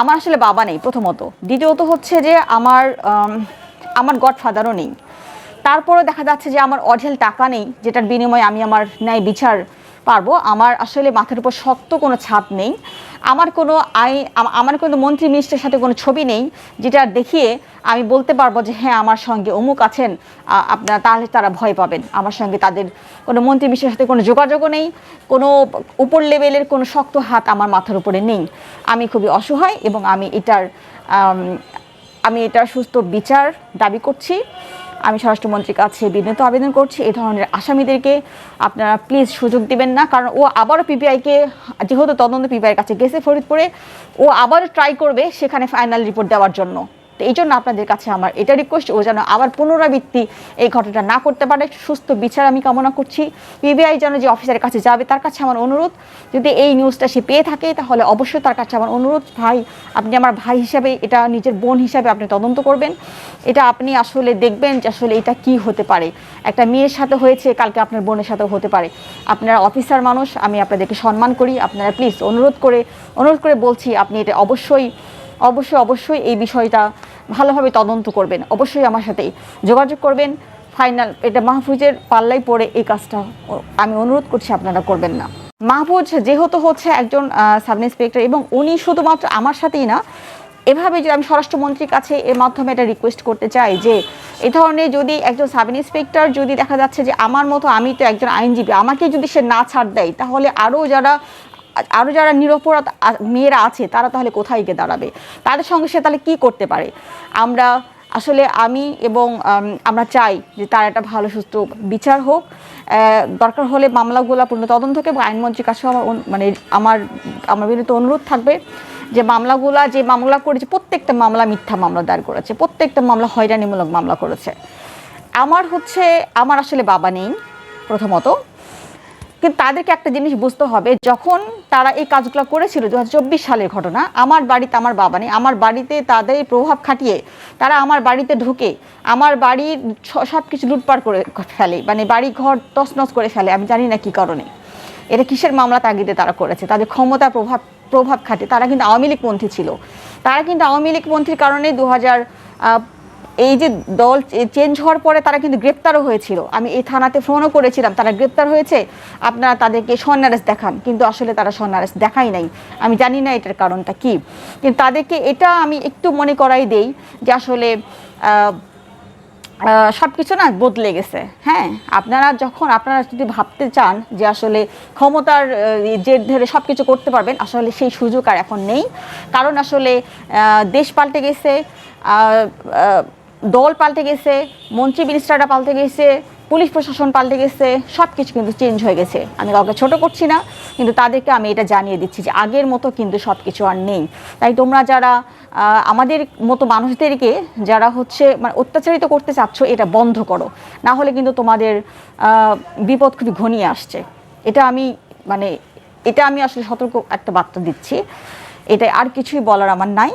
আমার আসলে বাবা নেই প্রথমত, দ্বিতীয়ত হচ্ছে যে আমার গডফাদারও নেই। তারপরে দেখা যাচ্ছে যে আমার অঢেল টাকা নেই যেটার বিনিময়ে আমি আমার ন্যায় বিচার পারবো। আমার আসলে মাথার উপর শক্ত কোনো ছাদ নেই। আমার কোনো মন্ত্রী মিনিস্টারের সাথে কোনো ছবি নেই যেটা দেখিয়ে আমি বলতে পারবো যে হ্যাঁ আমার সঙ্গে অমুক আছেন, আপনারা তাহলে তারা ভয় পাবেন। আমার সঙ্গে তাদের কোনো মন্ত্রী মিনিস্টারের সাথে কোনো যোগাযোগও নেই, কোনো উপর লেভেলের কোনো শক্ত হাত আমার মাথার উপরে নেই। আমি খুবই অসহায় এবং আমি এটার সুস্থ বিচার দাবি করছি। আমি স্বরাষ্ট্রমন্ত্রীর কাছে বিনীত আবেদন করছি এই ধরনের আসামিদেরকে আপনারা প্লিজ সুযোগ দিবেন না, কারণ ও আবারও পিপিআইকে, যেহেতু তদন্ত পিপিআইয়ের কাছে গেছে ফরিদপুরে, ও আবারও ট্রাই করবে সেখানে ফাইনাল রিপোর্ট দেওয়ার জন্য। তো এই জন্য আপনাদের কাছে আমার এটা রিকোয়েস্ট, ও যেন আবার পুনরাবৃত্তি এই ঘটনাটা না করতে পারে। সুস্থ বিচার আমি কামনা করছি। পিবিআই যেন যে অফিসারের কাছে যাবে তার কাছে আমার অনুরোধ, যদি এই নিউজটা সে পেয়ে থাকে তাহলে অবশ্যই তার কাছে আমার অনুরোধ, ভাই আপনি আমার ভাই হিসাবে, এটা নিজের বোন হিসাবে আপনি তদন্ত করবেন। এটা আপনি আসলে দেখবেন যে আসলে এটা কি হতে পারে। একটা মেয়ের সাথে হয়েছে, কালকে আপনার বোনের সাথেও হতে পারে। আপনারা অফিসার মানুষ, আমি আপনাদেরকে সম্মান করি। আপনারা প্লিজ অনুরোধ করে বলছি, আপনি এটা অবশ্যই এই বিষয়টা ভালোভাবে তদন্ত করবেন। অবশ্যই আমার সাথে যোগাযোগ করবেন। ফাইনাল এটা মাহফুজের পাল্লাই পড়ে এই কাজটা আমি অনুরোধ করছি আপনারা করবেন না। মাহফুজ যেহেতু হচ্ছে একজন সাব ইন্সপেক্টর, এবং উনি শুধুমাত্র আমার সাথেই না, এভাবে যে আমি স্বরাষ্ট্রমন্ত্রীর কাছে এর মাধ্যমে এটা রিকোয়েস্ট করতে চাই যে এই ধরনের যদি একজন সাব ইন্সপেক্টর যদি দেখা যাচ্ছে যে আমার মতো, আমি তো একজন আইনজীবী, আমাকে যদি সে না ছাড় দেয় তাহলে আরও যারা নিরপরাধ মেয়েরা আছে তারা তাহলে কোথায় গিয়ে দাঁড়াবে, তাদের সঙ্গে সে তাহলে কী করতে পারে। আমরা চাই যে তার একটা ভালো সুস্থ বিচার হোক। দরকার হলে মামলাগুলো পূর্ণ তদন্ত হোক, এবং আইনমন্ত্রীর কাছেও আমার বিনীত অনুরোধ থাকবে যে যে মামলা করেছে প্রত্যেকটা মামলা মিথ্যা মামলা দায়ের করেছে, প্রত্যেকটা মামলা হয়রানিমূলক মামলা করেছে। আমার আসলে বাবা নেই প্রথমত, কিন্তু তাদেরকে একটা জিনিস বুঝতে হবে, যখন তারা এই কাজগুলো করেছিল 2024 সালের ঘটনা, আমার বাড়িতে আমার বাবা নেই, আমার বাড়িতে তাদের প্রভাব খাটিয়ে তারা আমার বাড়িতে ঢুকে আমার বাড়ির সব কিছু লুটপাট করে ফেলে, মানে বাড়ি ঘর তছনছ করে ফেলে। আমি জানি না কী কারণে, এটা কিসের মামলা তাগিদে তারা করেছে, তাদের ক্ষমতা প্রভাব খাটে। তারা কিন্তু আওয়ামী লীগপন্থী ছিল। তারা কিন্তু আওয়ামী লীগপন্থীর কারণে এই যে দল চেঞ্জ হওয়ার পরে তারা কিন্তু গ্রেপ্তারও হয়েছিল। আমি এই থানাতে ফোনও করেছিলাম, তারা গ্রেপ্তার হয়েছে, আপনারা তাদেরকে স্বর্ণারেস দেখান, কিন্তু আসলে তারা স্বর্ণারেস দেখাই নাই। আমি জানি না এটার কারণটা কি, কিন্তু তাদেরকে এটা আমি একটু মনে করাই দেই যে আসলে সব কিছু না বদলে গেছে। হ্যাঁ, আপনারা যদি ভাবতে চান যে আসলে ক্ষমতার জের ধরে সব কিছু করতে পারবেন, আসলে সেই সুযোগ আর এখন নেই। কারণ আসলে দেশ পাল্টে গেছে, দল পাল্টে গেছে, মন্ত্রী মিনিস্টাররা পাল্টে গেছে, পুলিশ প্রশাসন পাল্টে গেছে, সব কিছু কিন্তু চেঞ্জ হয়ে গেছে। আমি কাউকে ছোট করছি না, কিন্তু তাদেরকে আমি এটা জানিয়ে দিচ্ছি যে আগের মতো কিন্তু সব কিছু আর নেই। তাই তোমরা যারা আমাদের মতো মানুষদেরকে যারা মানে অত্যাচারিত করতে চাচ্ছ, এটা বন্ধ করো, না হলে কিন্তু তোমাদের বিপদ খুবই ঘনিয়ে আসছে। এটা আমি আসলে সতর্ক একটা বার্তা দিচ্ছি। এটাই, আর কিছুই বলার আমার নাই।